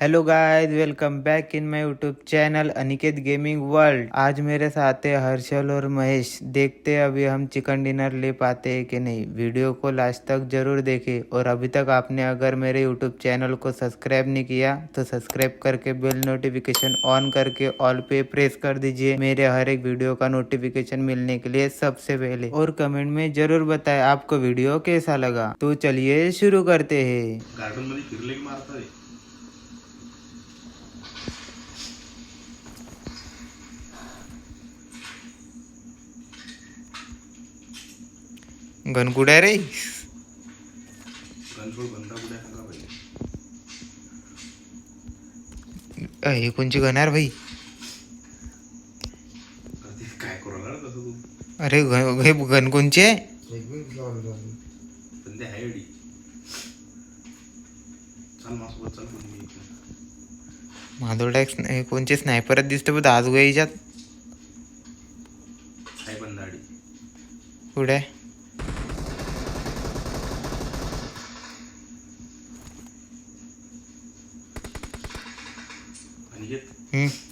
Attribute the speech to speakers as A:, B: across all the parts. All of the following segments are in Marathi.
A: Hello guys, welcome back in my YouTube channel Aniket gaming world. आज मेरे साथ है हर्षल और महेश। देखते हैं अभी हम चिकन डिनर ले पाते हैं कि नहीं। वीडियो को लास्ट तक जरूर देखें और अभी तक आपने अगर मेरे यूट्यूब चैनल को सब्सक्राइब नहीं किया तो सब्सक्राइब करके बेल नोटिफिकेशन ऑन करके ऑल पे प्रेस कर दीजिए मेरे हर एक वीडियो का नोटिफिकेशन मिलने के लिए सबसे पहले। और कमेंट में जरूर बताएं आपको वीडियो कैसा लगा। तो चलिए शुरू करते हैं।
B: गार्डन मध्ये फिरले की मारता रे.
A: गनकुड्या रे.
B: गनफोड बंदा कुठे सांगा पहिले.
A: हे कोणची गणार भाई.
B: कधी काय करू लागला तसं तू.
A: अरे हे गन कोणची आहे.
B: संध्या आहे एवढी. चल माझ्यासोबत चल पण मी इकडे.
A: माधोडा हे कोणचे स्नायपरच दिसते बघ आज याच्यात.
B: आहे बंदा आडी.
A: पुढे
B: आणि घेत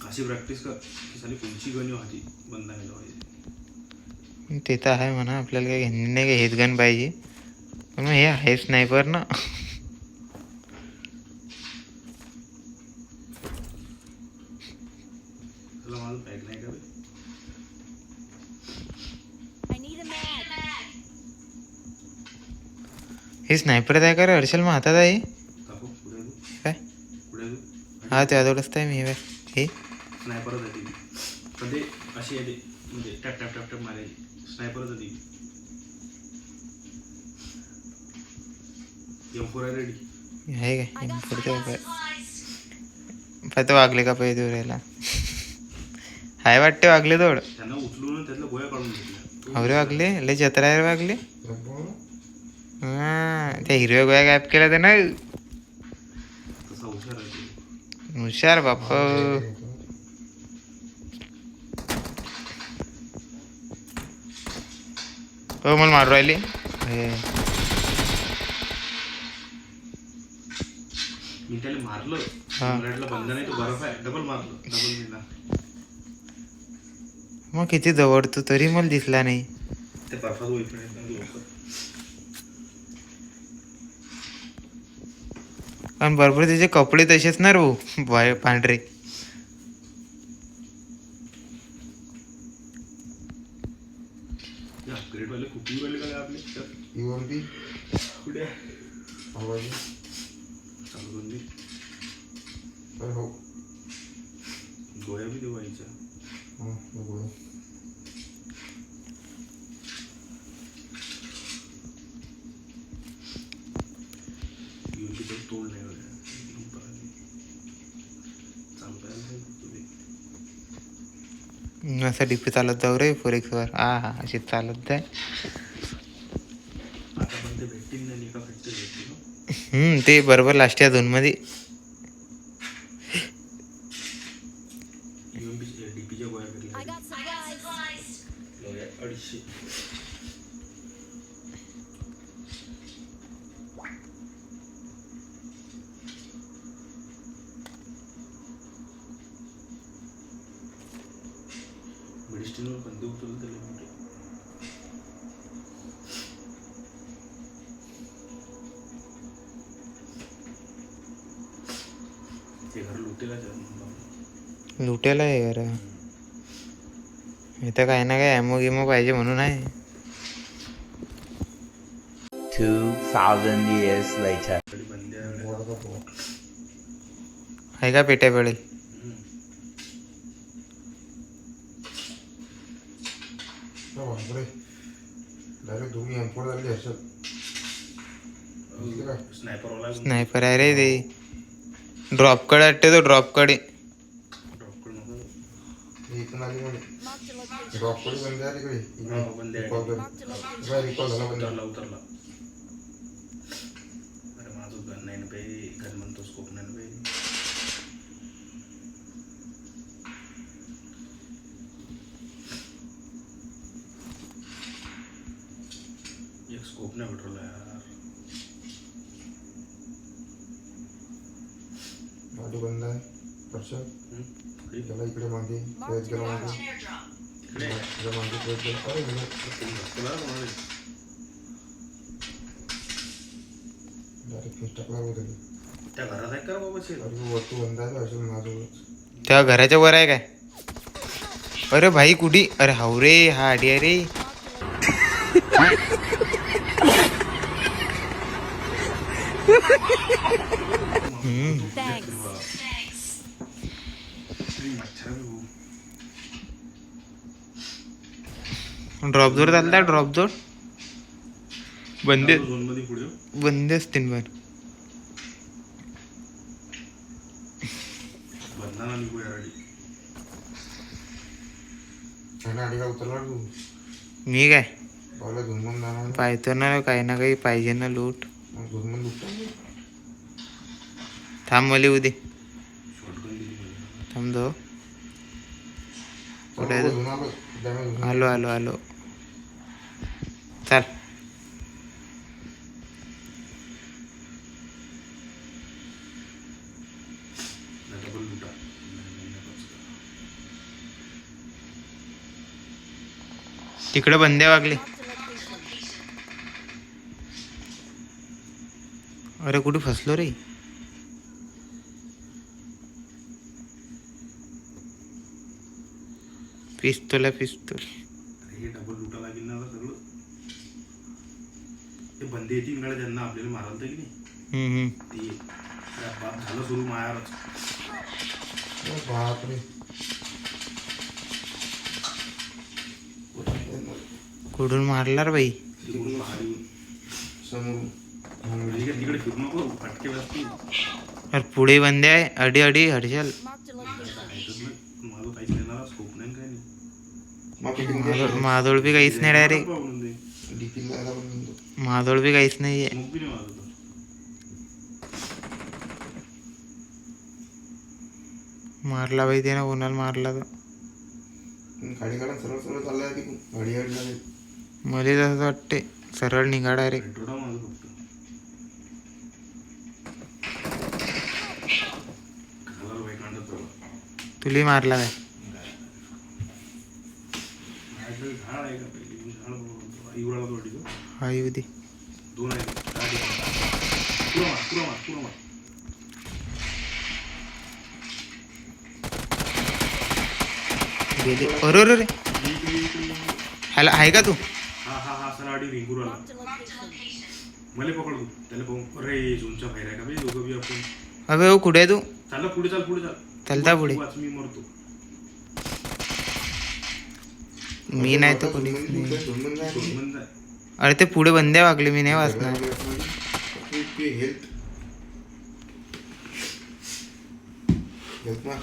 B: अशी प्रॅक्टिस कर की साली कोणची गणी होती बंदा गेला पाहिजे.
A: ते तर आहे म्हणा. आपल्याला काही घेणे नाही का हेच गन पाहिजे. पण मग हे आहे स्नायपर ना.
B: तुला माझं पॅक नाही का बे?
A: हे स्नायपर आहे का रे हर्षल. मग हातात आहे
B: दाखव पुढे तू.
A: काय.
B: पुढे तू.
A: हा त्याजवळच आहे मी. हे
B: स्नायपरच आहे ती. पण ते अशी आहे ते म्हणजे टॅप टॅप टॅप टॅप मारायची. स्नायपरच आहे ती. M4 आहे रेडी.
A: आहे काय पुढते पाय. वागले का पाहिजे राहायला. हाय वाटते वागले थोड.
B: त्यांना उचलून त्यातल्या गोळ्या काढून घेतल्या.
A: अरे वागले लय जत्रा आहे रे वागले. हा त्या हिरव्या गोळ्या गायब केल्या ते ना.
B: तसा हुशार आहे ते.
A: हुशार बाप. हो मला मारू राहिले.
B: मी त्याला मारलं.
A: हा.
B: मला बंद नाही तो बर्फ आहे. डबल मारलं. डबल मिळणार.
A: मग किती जवळ तू तरी मला दिसला नाही.
B: ते बर्फात वैफिण येत नाही लवकर.
A: आणि बरोबर त्याचे कपडे तसेच ना रे भाऊ पांढरे.
B: अपग्रेड वाले खूप वेळ का आपले कुठे चालू करून दे. गोळ्या बी देवायच्या. तोड नाही
A: असं डीपी चालत जाऊ रे 4x वर. हा अशी चालत जाय.
B: आता पण ते भेटतील नाही का भेटते भेटतील.
A: ते बरोबर लास्ट या 2 मध्ये.
B: डीपीच्या गोळ्या भेटल्या 250. मेडिस्टिनवर बंदूक उचलून त्याला म्हणते. ते घर लुटेला
A: लुटेला आहे घर. इथं काय ना काय ॲमो गिमो पाहिजे म्हणून आहे.
C: 2000 years later.
A: आहे का पेट्या पडेल. स्नायपर आहे रे ते. ड्रॉप कडे वाटते तो. ड्रॉप कडे
B: उतरला. अरे माझं गन नाही ना पाहिजे. गन म्हणतो स्कोप नाही ना पाहिजे. एक स्कोप नाही भेटवला यार.
D: बंद आहे हर्षद त्याला इकडे मागे खेळत गेला मागे
B: इकडे
D: त्याला मागे खेळत गेला अरे गेला डायरेक्ट फेस टाकला होता
B: त्या घरात आहे का बाबा शेत
D: अरे वरतू बंद आहे हर्षद माझ्याजवळच
A: त्या घराच्या वर आहे काय? अरे भाई कुठे? अरे हाव रे, हा आडी आहे रे. ड्रॉप जोर चालता, ड्रॉप जोर बंदे
B: झोन मध्ये पुढे
A: बंदे असतील बर.
B: बंधना निघू यार
D: आणि आडीला उतरला तू
A: मी काय
D: पाहिलं झुमून जाणार
A: पाहतो ना, काही ना काही पाहिजे ना लूट.
D: झुमून दुखता
A: थांब मला येऊ दे.
B: शॉटगन दिली मला.
A: थांब दो. कुठे आहे तो? आलो आलो आलो. चाल.
B: नाही तर पण लुटा.
A: तिकडे बंदे वागले. अरे कुठे फसलो रे. पिस्तूल आहे पिस्तूल.
B: अरे हे डबल लुटा लागेल ना आता सगळं. ते बंदे येतील गाड्या ज्यांना आपल्याला मारायला तर की नाही ते बाप झालं सुरू मायावरच.
D: बापरे
A: कुठून मारला बाई.
B: तिकडून बाहेर येऊन
D: समोर
B: आणि काय तिकडे फिरू नको फटके बसतील.
A: अरे पुढे बंदे आहे. अडी अडी हर्षल.
B: माझं काहीच नाही ना स्कोप नाही काय नाही.
A: माधोळ बी काहीच नाही डायरेक्ट.
B: म्हणून दे
A: माधोळ बी काहीच नाहीये.
B: मग बी नाही माझं तर.
A: मारला बाई त्यानं, कोणाला मारला तर.
D: गाडी काढा सरळ सरळ चाललाय की गाडी गाडीला
A: मला तसं वाटते सरळ निघा डायरेक्ट.
B: पेट्रोल माझं फक्त कलर बाईक आणत
A: तुला मारला काय?
B: माझ्याकडे झाड आहे का पहिले झाड इवळाला थोडी
A: हा येऊ दे.
B: दोन आहे पुरा मार पुरा मार पुरा मार.
A: गेले. अरे अरे रे. ह्याला आहे का तू?
B: हा हा हा सर आडी रिंगूर आला मला पकड तू त्याला पाहू. अरे झोनच्या बाहेर आहे का बे दोघं बी आपण.
A: अबे हो कुठे आहे तू?
B: चाल पुढे चाल पुढे चाल.
A: चालता पुढे.
B: वाच मी मरतो.
A: मी नाही तर कोणी.
D: झुमून जाय
B: सोडून जाय.
A: अरे ते पुढे बंदे वागले, मी नाही वाचणार.
D: हेल्थ हेल्थ मार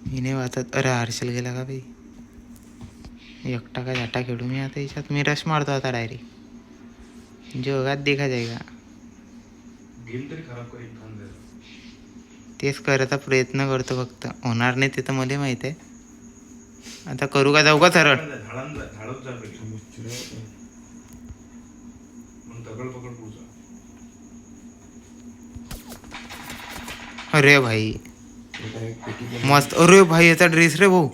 A: मी नाही वाचत. अरे हर्षल गेला का बाई. एकटा का झाटा खेळू मी आता याच्यात. मी रश मारतो आता डायरेक्ट. जगात देखा जाएगा.
B: गेम तरी खराब कर एक खान द्यायला.
A: तेच करायचा प्रयत्न करतो, फक्त होणार नाही ते तर मला माहित आहे. आता करू का, जाऊ का सरळ?
B: झाडच जा पहिले मग दगड पकड पुढचा.
A: अरे भाई मस्त. अरे भाई याचा ड्रेस रे भाऊ.